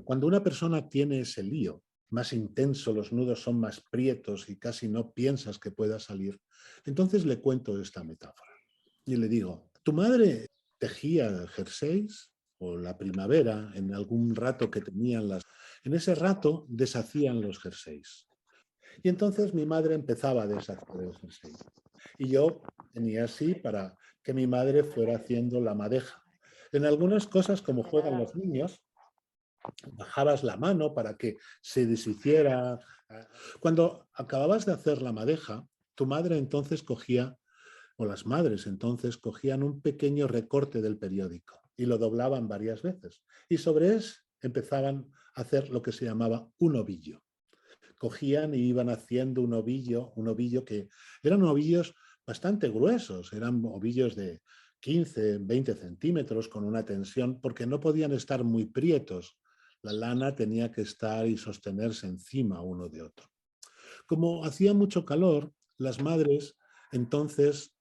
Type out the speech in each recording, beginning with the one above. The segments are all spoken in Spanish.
Cuando una persona tiene ese lío más intenso, los nudos son más prietos y casi no piensas que pueda salir, entonces le cuento esta metáfora y le digo, ¿tu madre tejía jerseys o la primavera en algún rato que tenían las... En ese rato deshacían los jerseys. Y entonces mi madre empezaba a deshacer el jersey. Y yo tenía así para que mi madre fuera haciendo la madeja. En algunas cosas, como juegan los niños, bajabas la mano para que se deshiciera. Cuando acababas de hacer la madeja, tu madre entonces cogía, o las madres entonces cogían un pequeño recorte del periódico y lo doblaban varias veces. Y sobre eso empezaban a hacer lo que se llamaba un ovillo. Cogían y iban haciendo un ovillo que eran ovillos bastante gruesos, eran ovillos de 15, 20 centímetros con una tensión, porque no podían estar muy prietos. La lana tenía que estar y sostenerse encima uno de otro. Como hacía mucho calor, las madres entonces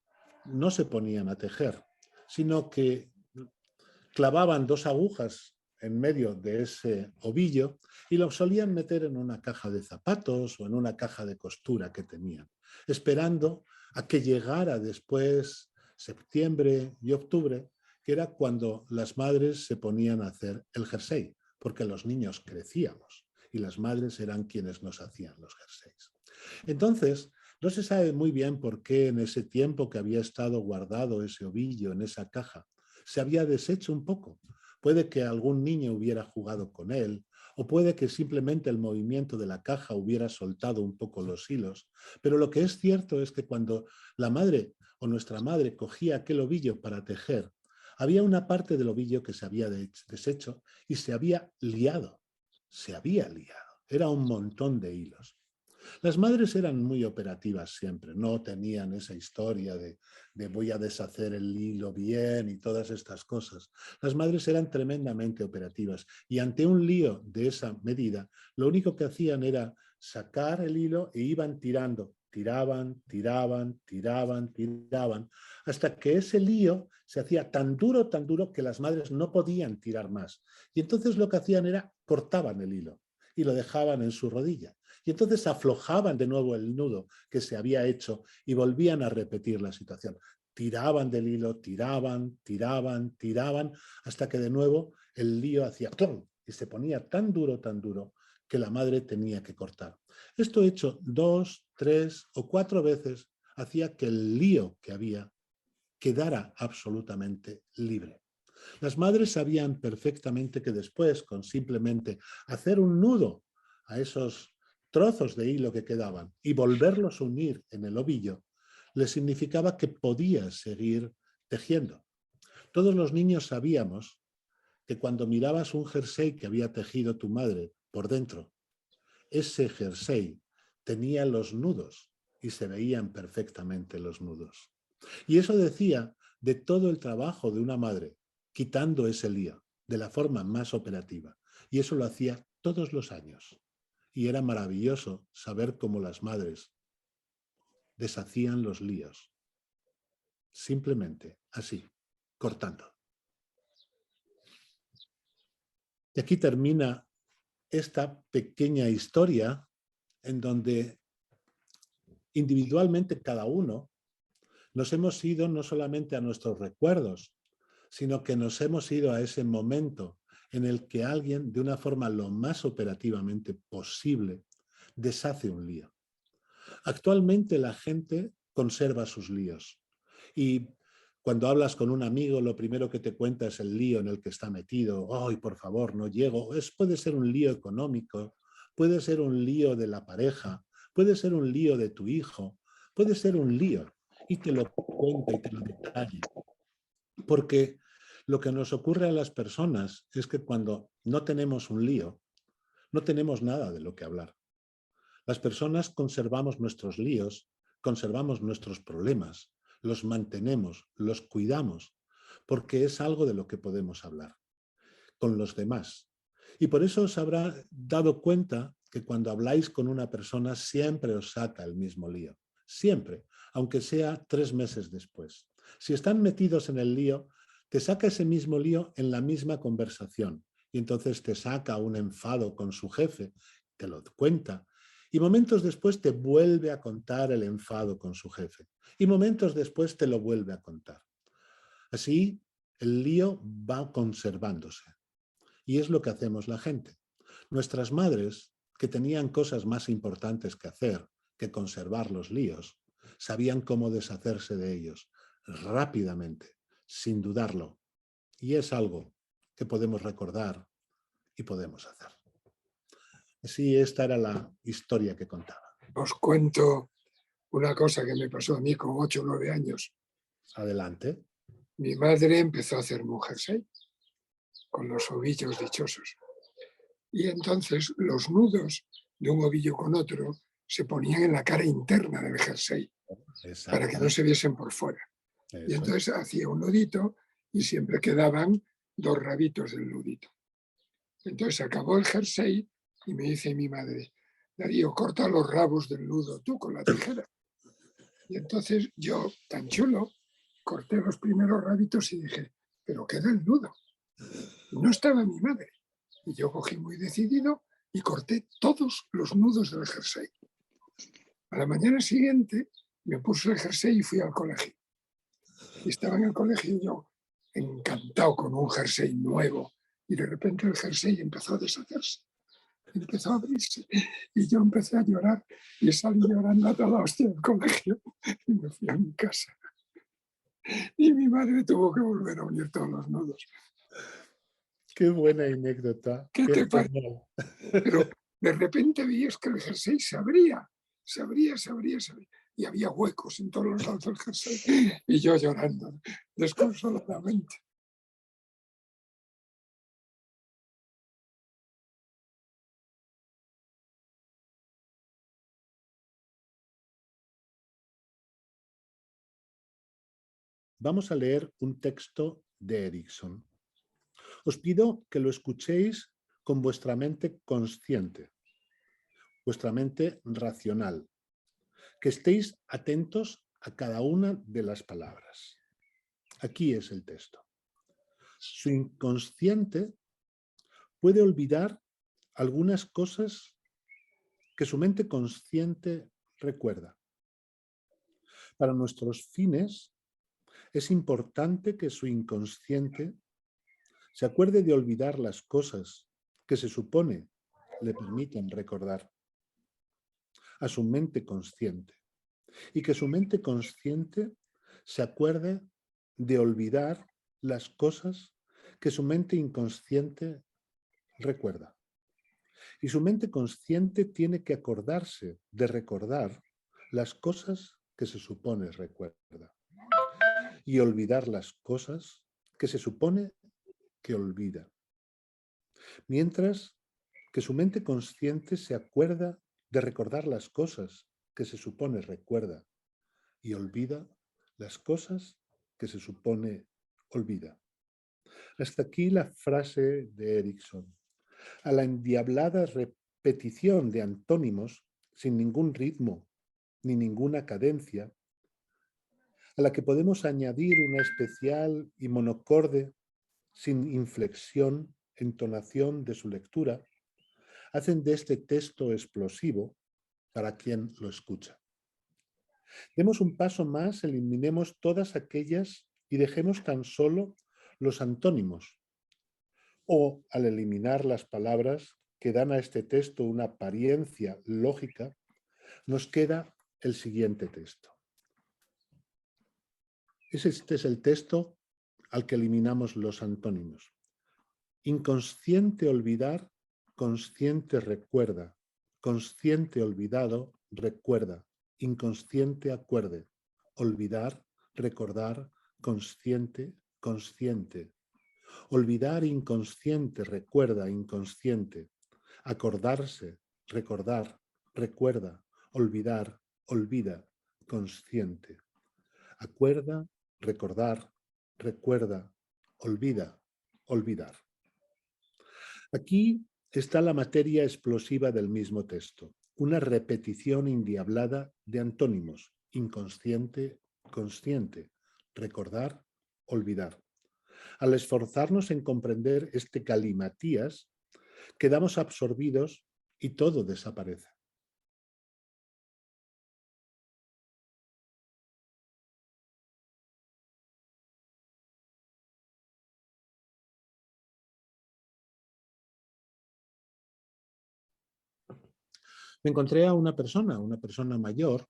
no se ponían a tejer, sino que clavaban dos agujas en medio de ese ovillo y lo solían meter en una caja de zapatos o en una caja de costura que tenían, esperando a que llegara después septiembre y octubre, que era cuando las madres se ponían a hacer el jersey, porque los niños crecíamos y las madres eran quienes nos hacían los jerseys. Entonces, no se sabe muy bien por qué en ese tiempo que había estado guardado ese ovillo en esa caja, se había deshecho un poco. Puede que algún niño hubiera jugado con él, o puede que simplemente el movimiento de la caja hubiera soltado un poco los hilos, pero lo que es cierto es que cuando la madre o nuestra madre cogía aquel ovillo para tejer, había una parte del ovillo que se había deshecho y se había liado, era un montón de hilos. Las madres eran muy operativas siempre, no tenían esa historia de voy a deshacer el hilo bien y todas estas cosas. Las madres eran tremendamente operativas y ante un lío de esa medida, lo único que hacían era sacar el hilo e iban tirando, tiraban, tiraban, tiraban, tiraban, hasta que ese lío se hacía tan duro que las madres no podían tirar más. Y entonces lo que hacían era cortaban el hilo y lo dejaban en su rodilla. Y entonces aflojaban de nuevo el nudo que se había hecho y volvían a repetir la situación. Tiraban del hilo, tiraban, tiraban, tiraban, hasta que de nuevo el lío hacía ¡clon! Y se ponía tan duro, que la madre tenía que cortar. Esto hecho 2, 3 o 4 veces hacía que el lío que había quedara absolutamente libre. Las madres sabían perfectamente que después, con simplemente hacer un nudo a esos trozos de hilo que quedaban y volverlos a unir en el ovillo, les significaba que podías seguir tejiendo. Todos los niños sabíamos que cuando mirabas un jersey que había tejido tu madre por dentro, ese jersey tenía los nudos y se veían perfectamente los nudos. Y eso decía de todo el trabajo de una madre, quitando ese lío de la forma más operativa. Y eso lo hacía todos los años. Y era maravilloso saber cómo las madres deshacían los líos. Simplemente así, cortando. Y aquí termina esta pequeña historia en donde individualmente cada uno nos hemos ido no solamente a nuestros recuerdos, sino que nos hemos ido a ese momento en el que alguien, de una forma lo más operativamente posible, deshace un lío. Actualmente la gente conserva sus líos y cuando hablas con un amigo, lo primero que te cuenta es el lío en el que está metido. ¡Ay, por favor, no llego! Puede ser un lío económico, puede ser un lío de la pareja, puede ser un lío de tu hijo, puede ser un lío. Y te lo cuenta y te lo detalla. Porque lo que nos ocurre a las personas es que cuando no tenemos un lío, no tenemos nada de lo que hablar. Las personas conservamos nuestros líos, conservamos nuestros problemas, los mantenemos, los cuidamos, porque es algo de lo que podemos hablar con los demás. Y por eso os habrá dado cuenta que cuando habláis con una persona siempre os saca el mismo lío. Siempre, aunque sea 3 meses después. Si están metidos en el lío, te saca ese mismo lío en la misma conversación y entonces te saca un enfado con su jefe, te lo cuenta, y momentos después te vuelve a contar el enfado con su jefe, y momentos después te lo vuelve a contar. Así, el lío va conservándose, y es lo que hacemos la gente. Nuestras madres, que tenían cosas más importantes que hacer que conservar los líos, sabían cómo deshacerse de ellos rápidamente, sin dudarlo, y es algo que podemos recordar y podemos hacer. Así, esta era la historia que contaba. Os cuento una cosa que me pasó a mí con 8 o 9 años. Adelante. Mi madre empezó a hacerme un jersey con los ovillos dichosos. Y entonces los nudos de un ovillo con otro se ponían en la cara interna del jersey para que no se viesen por fuera. Y Eso. entonces hacía un nudito y siempre quedaban 2 rabitos del nudito. Entonces acabó el jersey y me dice mi madre: Darío, corta los rabos del nudo tú con la tijera. Y entonces yo, tan chulo, corté los primeros rabitos y dije, pero queda el nudo. Y no estaba mi madre. Y yo cogí muy decidido y corté todos los nudos del jersey. A la mañana siguiente me puse el jersey y fui al colegio. Y estaba en el colegio yo encantado con un jersey nuevo. Y de repente el jersey empezó a deshacerse. Empezó a abrirse y yo empecé a llorar y salí llorando a toda hostia del colegio y me fui a mi casa. Y mi madre tuvo que volver a unir todos los nudos. Qué buena anécdota. ¿Qué Qué te parece? genial. Pero de repente veías que el jersey se abría. Y había huecos en todos los lados del jersey. Y yo llorando desconsoladamente. Vamos a leer un texto de Erikson. Os pido que lo escuchéis con vuestra mente consciente, vuestra mente racional, que estéis atentos a cada una de las palabras. Aquí es el texto. Su inconsciente puede olvidar algunas cosas que su mente consciente recuerda. Para nuestros fines, es importante que su inconsciente se acuerde de olvidar las cosas que se supone le permiten recordar a su mente consciente y que su mente consciente se acuerde de olvidar las cosas que su mente inconsciente recuerda. Y su mente consciente tiene que acordarse de recordar las cosas que se supone recuerda y olvidar las cosas que se supone que olvida. Mientras que su mente consciente se acuerda de recordar las cosas que se supone recuerda y olvida las cosas que se supone olvida. Hasta aquí la frase de Erikson. A la endiablada repetición de antónimos sin ningún ritmo ni ninguna cadencia, a la que podemos añadir una especial y monocorde sin inflexión, entonación de su lectura, hacen de este texto explosivo para quien lo escucha. Demos un paso más, eliminemos todas aquellas y dejemos tan solo los antónimos. O, al eliminar las palabras que dan a este texto una apariencia lógica, nos queda el siguiente texto. Este es el texto al que eliminamos los antónimos. Inconsciente olvidar, consciente recuerda. Consciente olvidado, recuerda. Inconsciente acuerde. Olvidar, recordar, consciente, consciente. Olvidar, inconsciente, recuerda, inconsciente. Acordarse, recordar, recuerda. Olvidar, olvida, consciente. Acuerda, recordar, recuerda, olvida, olvidar. Aquí está la materia explosiva del mismo texto, una repetición endiablada de antónimos, inconsciente, consciente, recordar, olvidar. Al esforzarnos en comprender este galimatías, quedamos absorbidos y todo desaparece. Me encontré a una persona mayor,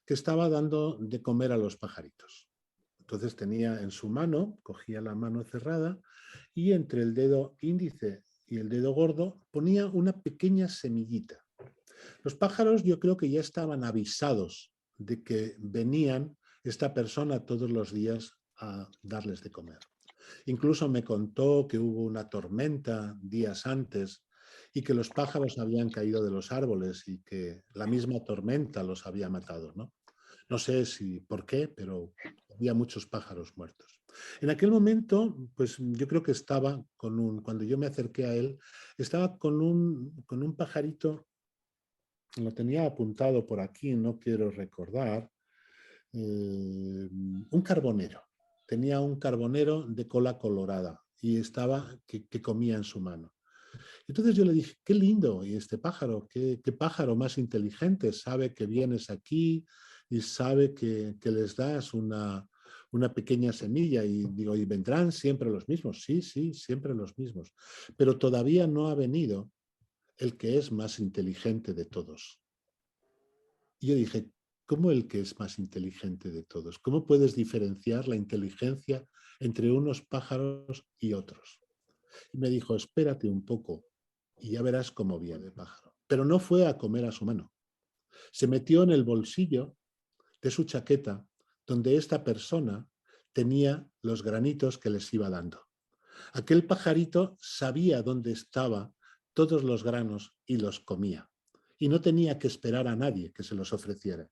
que estaba dando de comer a los pajaritos. Entonces tenía en su mano, cogía la mano cerrada y entre el dedo índice y el dedo gordo ponía una pequeña semillita. Los pájaros yo creo que ya estaban avisados de que venían esta persona todos los días a darles de comer. Incluso me contó que hubo una tormenta días antes y que los pájaros habían caído de los árboles y que la misma tormenta los había matado, ¿no? No sé si por qué, pero había muchos pájaros muertos. En aquel momento, pues yo creo que estaba cuando yo me acerqué a él, estaba con un pajarito, lo tenía apuntado por aquí, no quiero recordar, un carbonero. Tenía un carbonero de cola colorada y estaba que comía en su mano. Entonces yo le dije, qué lindo, y este pájaro, qué pájaro más inteligente, sabe que vienes aquí y sabe que les das una pequeña semilla. Y digo, ¿y vendrán siempre los mismos? Sí, sí, siempre los mismos. Pero todavía no ha venido el que es más inteligente de todos. Y yo dije, ¿cómo el que es más inteligente de todos? ¿Cómo puedes diferenciar la inteligencia entre unos pájaros y otros? Y me dijo, espérate un poco y ya verás cómo viene el pájaro. Pero no fue a comer a su mano. Se metió en el bolsillo de su chaqueta donde esta persona tenía los granitos que les iba dando. Aquel pajarito sabía dónde estaban todos los granos y los comía. Y no tenía que esperar a nadie que se los ofreciera.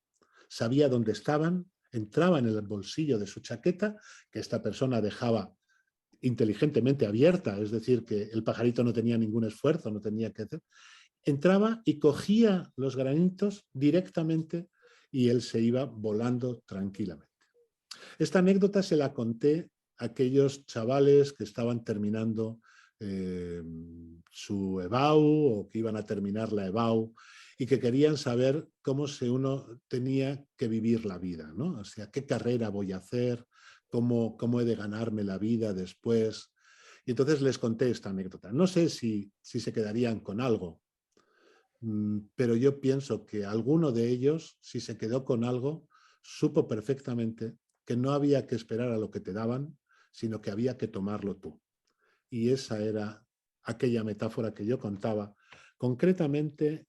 Sabía dónde estaban, entraba en el bolsillo de su chaqueta, que esta persona dejaba inteligentemente abierta, es decir, que el pajarito no tenía ningún esfuerzo, no tenía que hacer. Entraba y cogía los granitos directamente y él se iba volando tranquilamente. Esta anécdota se la conté a aquellos chavales que estaban terminando su EBAU o que iban a terminar la EBAU y que querían saber cómo uno tenía que vivir la vida, ¿no? O sea, qué carrera voy a hacer, cómo he de ganarme la vida después. Y entonces les conté esta anécdota. No sé si se quedarían con algo, pero yo pienso que alguno de ellos, si se quedó con algo, supo perfectamente que no había que esperar a lo que te daban, sino que había que tomarlo tú. Y esa era aquella metáfora que yo contaba, concretamente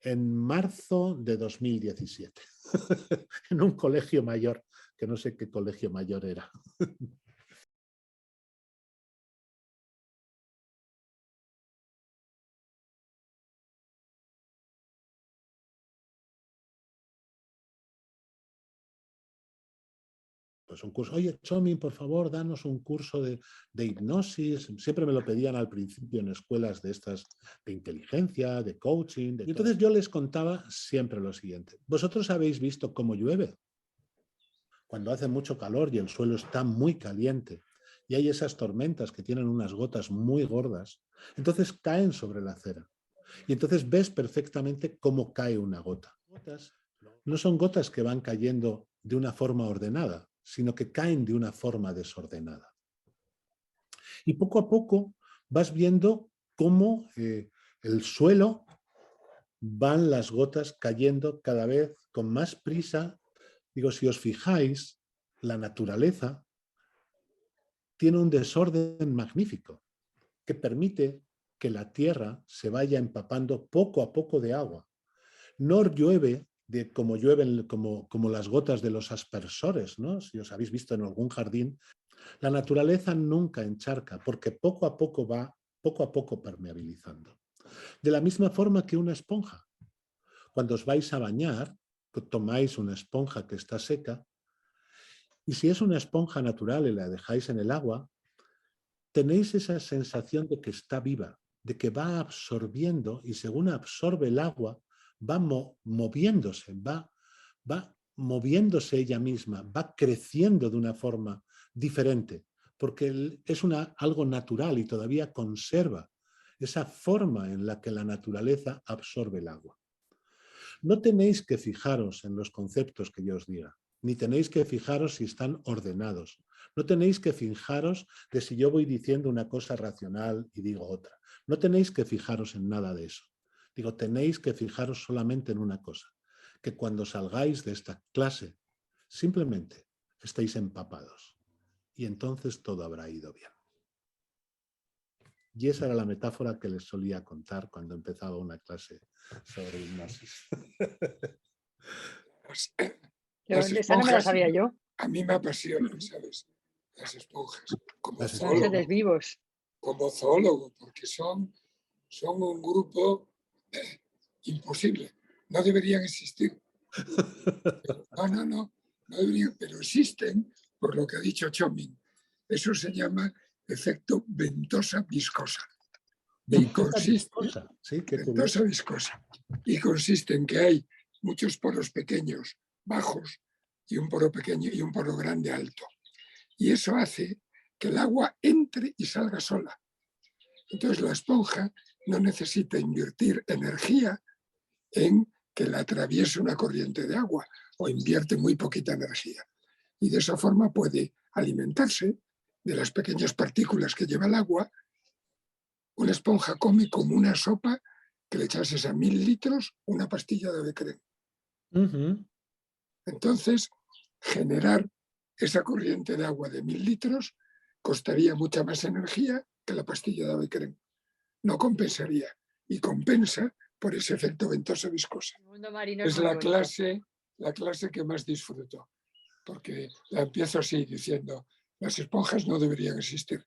en marzo de 2017, en un colegio mayor, que no sé qué colegio mayor era. Pues un curso, oye, Chomin, por favor, danos un curso de hipnosis. Siempre me lo pedían al principio en escuelas de estas de inteligencia, de coaching. Y entonces yo les contaba siempre lo siguiente. ¿Vosotros habéis visto cómo llueve? Cuando hace mucho calor y el suelo está muy caliente y hay esas tormentas que tienen unas gotas muy gordas, entonces caen sobre la acera. Y entonces ves perfectamente cómo cae una gota. No son gotas que van cayendo de una forma ordenada, sino que caen de una forma desordenada. Y poco a poco vas viendo cómo el suelo van las gotas cayendo cada vez con más prisa. Digo, si os fijáis, la naturaleza tiene un desorden magnífico que permite que la tierra se vaya empapando poco a poco de agua. No llueve como llueven como las gotas de los aspersores, ¿no? Si os habéis visto en algún jardín, la naturaleza nunca encharca porque poco a poco permeabilizando. De la misma forma que una esponja. Cuando os vais a bañar, tomáis una esponja que está seca y si es una esponja natural y la dejáis en el agua, tenéis esa sensación de que está viva, de que va absorbiendo y según absorbe el agua, va moviéndose, va moviéndose ella misma, va creciendo de una forma diferente, porque es algo natural y todavía conserva esa forma en la que la naturaleza absorbe el agua. No tenéis que fijaros en los conceptos que yo os diga, ni tenéis que fijaros si están ordenados. No tenéis que fijaros de si yo voy diciendo una cosa racional y digo otra. No tenéis que fijaros en nada de eso. Digo, tenéis que fijaros solamente en una cosa, que cuando salgáis de esta clase, simplemente estéis empapados. Y entonces todo habrá ido bien. Y esa era la metáfora que les solía contar cuando empezaba una clase sobre hipnosis. Las Esa no me la esponjas sabía yo. a mí me apasionan, ¿sabes? Las esponjas, como Las Los zoólogo, seres vivos. como zoólogo, porque son un grupo imposible. No deberían existir. No deberían, pero existen, por lo que ha dicho Chomin. Eso se llama efecto ventosa viscosa. Ventosa viscosa, sí, qué curioso. Ventosa viscosa. Y consiste en que hay muchos poros pequeños, bajos, y un poro pequeño y un poro grande, alto. Y eso hace que el agua entre y salga sola. Entonces la esponja no necesita invertir energía en que la atraviese una corriente de agua, o invierte muy poquita energía. Y de esa forma puede alimentarse de las pequeñas partículas que lleva el agua. Una esponja come como una sopa que le echases a 1000 litros una pastilla de Becquerel. Entonces, generar esa corriente de agua de 1000 litros costaría mucha más energía que la pastilla de Becquerel. No compensaría. Y compensa por ese efecto ventosa viscosa. El mundo marino Es muy la bonito. clase que más disfruto, porque la empiezo así diciendo, las esponjas no deberían existir.